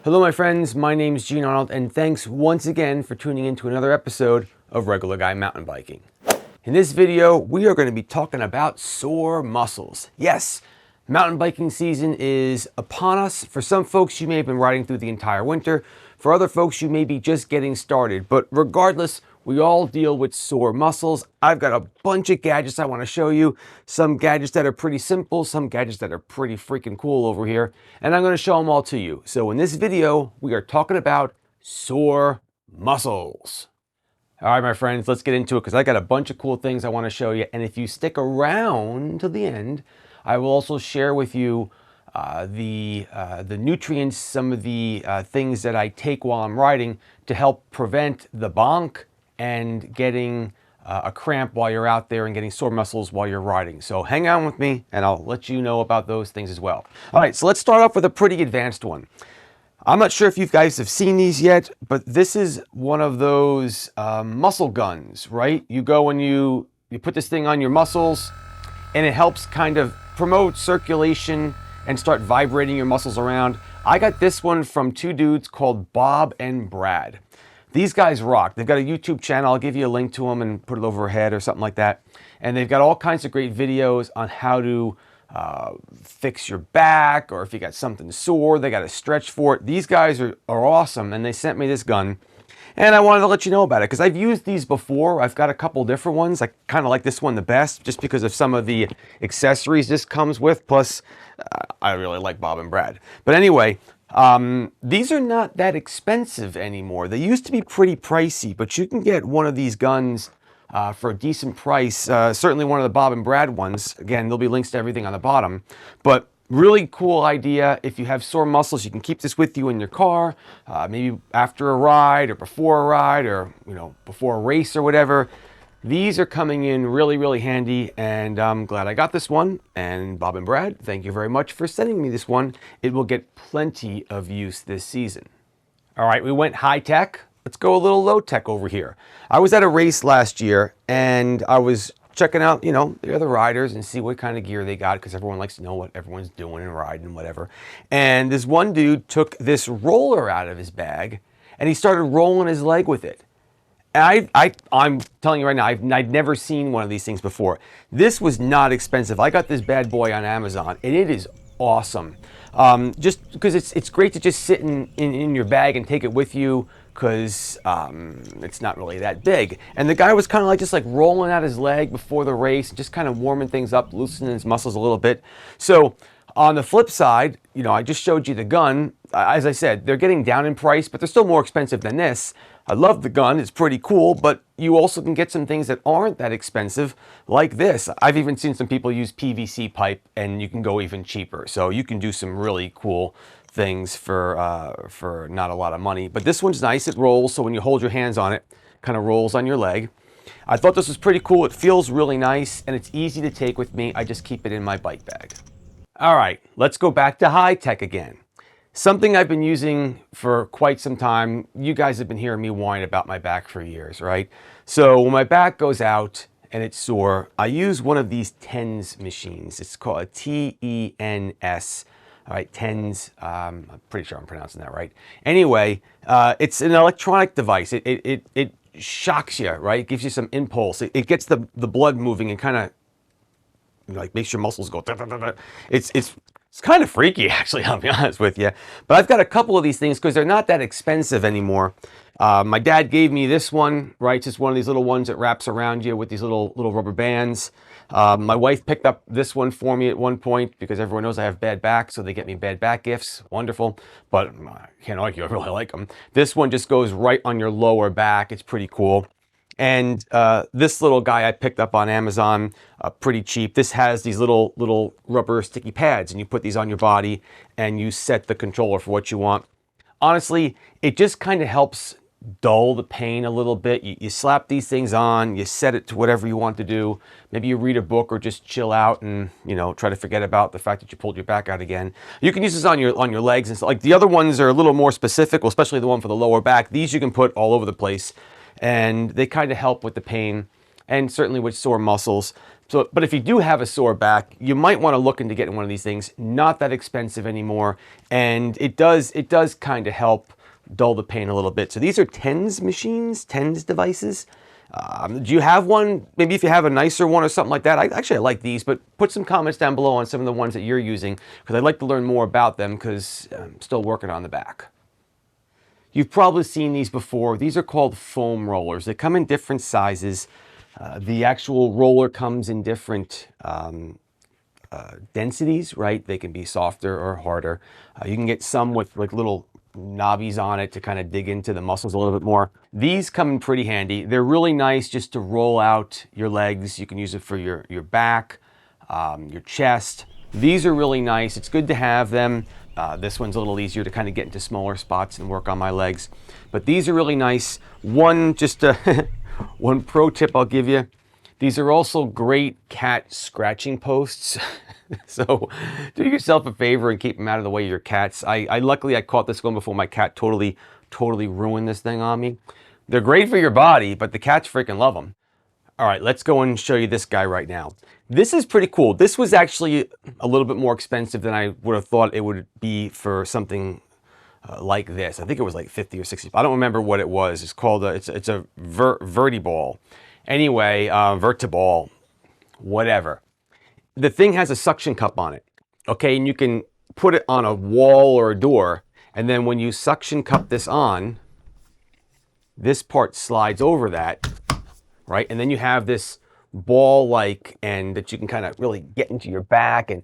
Hello my friends, my name is Gene Arnold and thanks once again for tuning in to another episode of Regular Guy Mountain Biking. In this video, we are going to be talking about sore muscles. Yes, mountain biking season is upon us. For some folks, you may have been riding through the entire winter. For other folks, you may be just getting started. But regardless, we all deal with sore muscles. I've got a bunch of gadgets I want to show you. Some gadgets that are pretty simple, some gadgets that are pretty freaking cool over here. And I'm going to show them all to you. So in this video, we are talking about sore muscles. All right, my friends, let's get into it because I got a bunch of cool things I want to show you. And if you stick around to the end, I will also share with you the nutrients, some of the things that I take while I'm riding to help prevent the bonk and getting a cramp while you're out there and getting sore muscles while you're riding. So hang on with me and I'll let you know about those things as well. All right, so let's start off with a pretty advanced one. I'm not sure if you guys have seen these yet, but this is one of those muscle guns, right? You go and you put this thing on your muscles and it helps kind of promote circulation and start vibrating your muscles around. I got this one from two dudes called Bob and Brad. These guys rock. They've got a YouTube channel. I'll give you a link to them and put it overhead or something like that. And they've got all kinds of great videos on how to fix your back, or if you got something sore, they got a stretch for it. These guys are awesome, and they sent me this gun. And I wanted to let you know about it because I've used these before. I've got a couple different ones. I kind of like this one the best just because of some of the accessories this comes with. Plus, I really like Bob and Brad. But anyway, these are not that expensive anymore. They used to be pretty pricey, but you can get one of these guns for a decent price. Certainly one of the Bob and Brad ones. Again, there'll be links to everything on the bottom. But really cool idea. If you have sore muscles, you can keep this with you in your car, maybe after a ride or before a ride or before a race or whatever. These are coming in really, really handy, and I'm glad I got this one. And Bob and Brad, thank you very much for sending me this one. It will get plenty of use this season. All right, we went high tech. Let's go a little low tech over here. I was at a race last year, and I was checking out, the other riders and see what kind of gear they got because everyone likes to know what everyone's doing and riding and whatever. And this one dude took this roller out of his bag, and he started rolling his leg with it. And I'm telling you right now, I'd never seen one of these things before. This was not expensive. I got this bad boy on Amazon, and it is awesome. Just because it's great to just sit in your bag and take it with you because it's not really that big. And the guy was kind of just rolling out his leg before the race, just kind of warming things up, loosening his muscles a little bit. So on the flip side, I just showed you the gun. As I said, they're getting down in price, but they're still more expensive than this. I love the gun, it's pretty cool, but you also can get some things that aren't that expensive, like this. I've even seen some people use PVC pipe, and you can go even cheaper. So you can do some really cool things for not a lot of money. But this one's nice, it rolls, so when you hold your hands on it, kind of rolls on your leg. I thought this was pretty cool. It feels really nice, and it's easy to take with me. I just keep it in my bike bag. All right, let's go back to high tech again. Something I've been using for quite some time. You guys have been hearing me whine about my back for years, right? So when my back goes out and it's sore, I use one of these TENS machines. It's called a TENS, all right, TENS. I'm pretty sure I'm pronouncing that right. Anyway, it's an electronic device. It shocks you, right? It gives you some impulse. It gets the blood moving and kind of makes your muscles go. It's kind of freaky, actually, I'll be honest with you. But I've got a couple of these things because they're not that expensive anymore. My dad gave me this one, right? It's just one of these little ones that wraps around you with these little rubber bands. My wife picked up this one for me at one point because everyone knows I have bad back, so they get me bad back gifts. Wonderful. But I can't argue, I really like them. This one just goes right on your lower back. It's pretty cool. And this little guy I picked up on Amazon, pretty cheap. This has these little rubber sticky pads, and you put these on your body and you set the controller for what you want. Honestly, it just kind of helps dull the pain a little bit. You slap these things on, you set it to whatever you want to do. Maybe you read a book or just chill out and try to forget about the fact that you pulled your back out again. You can use this on your legs and stuff. Like the other ones are a little more specific, well, especially the one for the lower back. These you can put all over the place, and they kind of help with the pain and certainly with sore muscles. So, but if you do have a sore back, you might want to look into getting one of these things. Not that expensive anymore, and it does kind of help dull the pain a little bit. So these are TENS machines, TENS devices. Do you have one? Maybe if you have a nicer one or something like that. I like these, but put some comments down below on some of the ones that you're using, because I'd like to learn more about them, because I'm still working on the back. You've probably seen these before. These are called foam rollers. They come in different sizes. The actual roller comes in different densities, right? They can be softer or harder. You can get some with like little knobbies on it to kind of dig into the muscles a little bit more. These come in pretty handy. They're really nice just to roll out your legs. You can use it for your back, your chest. These are really nice. It's good to have them. This one's a little easier to kind of get into smaller spots and work on my legs. But these are really nice. One pro tip I'll give you. These are also great cat scratching posts. So do yourself a favor and keep them out of the way of your cats. Luckily I caught this one before my cat totally ruined this thing on me. They're great for your body, but the cats freaking love them. All right, let's go and show you this guy right now. This is pretty cool. This was actually a little bit more expensive than I would have thought it would be for something like this. I think it was like 50 or 60. I don't remember what it was. It's called it's a vertiball. Anyway, vertiball, whatever. The thing has a suction cup on it, okay? And you can put it on a wall or a door, and then when you suction cup this on, this part slides over that, right? And then you have this ball-like end that you can kind of really get into your back. And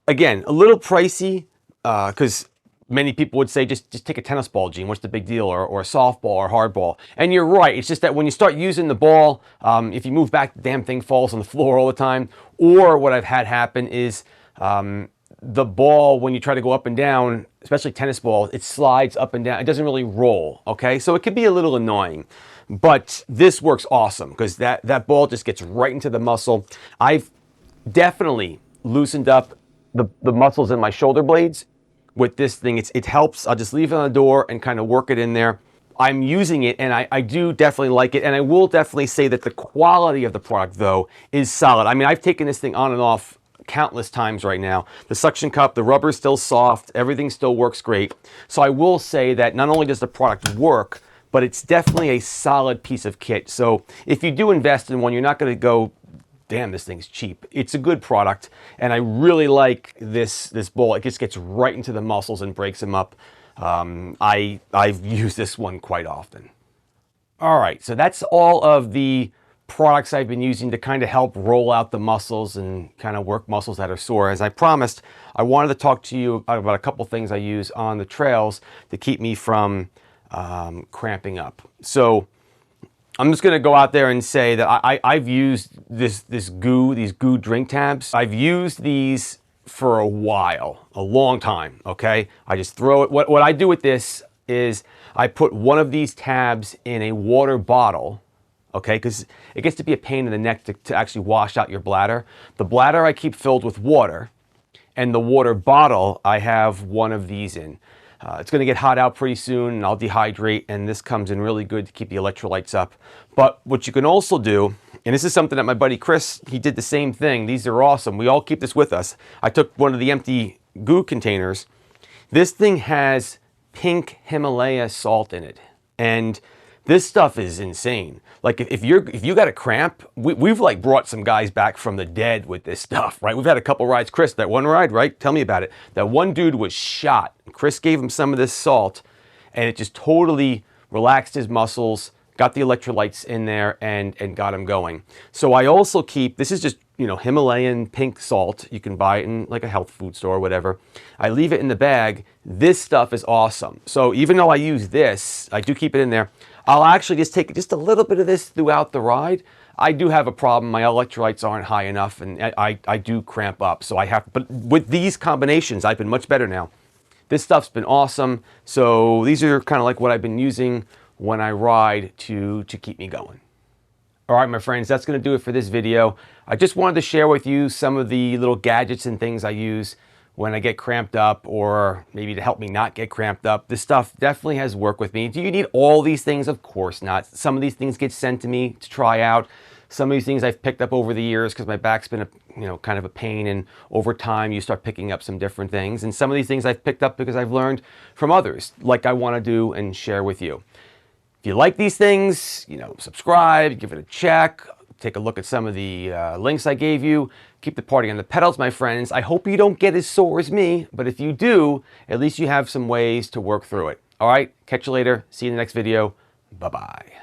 again, a little pricey, because many people would say, just take a tennis ball, Gene, what's the big deal? Or a softball or hardball. And you're right, it's just that when you start using the ball, if you move back, the damn thing falls on the floor all the time. Or what I've had happen is the ball, when you try to go up and down, especially tennis ball, it slides up and down. It doesn't really roll, okay? So it can be a little annoying. But this works awesome, because that ball just gets right into the muscle. I've definitely loosened up the muscles in my shoulder blades with this thing. It helps. I'll just leave it on the door and kind of work it in there. I'm using it, and I do definitely like it, and I will definitely say that the quality of the product, though, is solid. I mean, I've taken this thing on and off countless times right now. The suction cup, the rubber is still soft, everything still works great. So I will say that not only does the product work, but it's definitely a solid piece of kit. So if you do invest in one, you're not going to go, damn, this thing's cheap. It's a good product, and I really like this ball. It just gets right into the muscles and breaks them up. I've used this one quite often. All right, so that's all of the products I've been using to kind of help roll out the muscles and kind of work muscles that are sore. As I promised, I wanted to talk to you about a couple things I use on the trails to keep me from cramping up. So I'm just going to go out there and say that I've used these goo drink tabs. I've used these for a while, a long time, okay? I just throw it. What I do with this is I put one of these tabs in a water bottle, okay? Because it gets to be a pain in the neck to actually wash out your bladder. The bladder I keep filled with water, and the water bottle I have one of these in. It's going to get hot out pretty soon, and I'll dehydrate, and this comes in really good to keep the electrolytes up. But what you can also do, and this is something that my buddy Chris, he did the same thing. These are awesome. We all keep this with us. I took one of the empty goo containers. This thing has pink Himalaya salt in it, and this stuff is insane. Like if you got a cramp, we've like brought some guys back from the dead with this stuff, right? We've had a couple rides. Chris, that one ride, right? Tell me about it. That one dude was shot. Chris gave him some of this salt, and it just totally relaxed his muscles, got the electrolytes in there, and got him going. So I also keep, this is just, you know, Himalayan pink salt. You can buy it in like a health food store or whatever. I leave it in the bag. This stuff is awesome. So even though I use this, I do keep it in there. I'll actually just take just a little bit of this throughout the ride. I do have a problem. My electrolytes aren't high enough, and I do cramp up. So I have, but with these combinations, I've been much better now. This stuff's been awesome. So these are kind of like what I've been using when I ride to keep me going. All right, my friends, that's going to do it for this video. I just wanted to share with you some of the little gadgets and things I use when I get cramped up, or maybe to help me not get cramped up. This stuff definitely has worked with me. Do you need all these things? Of course not. Some of these things get sent to me to try out. Some of these things I've picked up over the years because my back's been kind of a pain, and over time you start picking up some different things. And some of these things I've picked up because I've learned from others, like I want to do and share with you. If you like these things, subscribe, give it a check, take a look at some of the links I gave you. Keep the party on the pedals, my friends. I hope you don't get as sore as me, but if you do, at least you have some ways to work through it. All right, catch you later. See you in the next video. Bye-bye.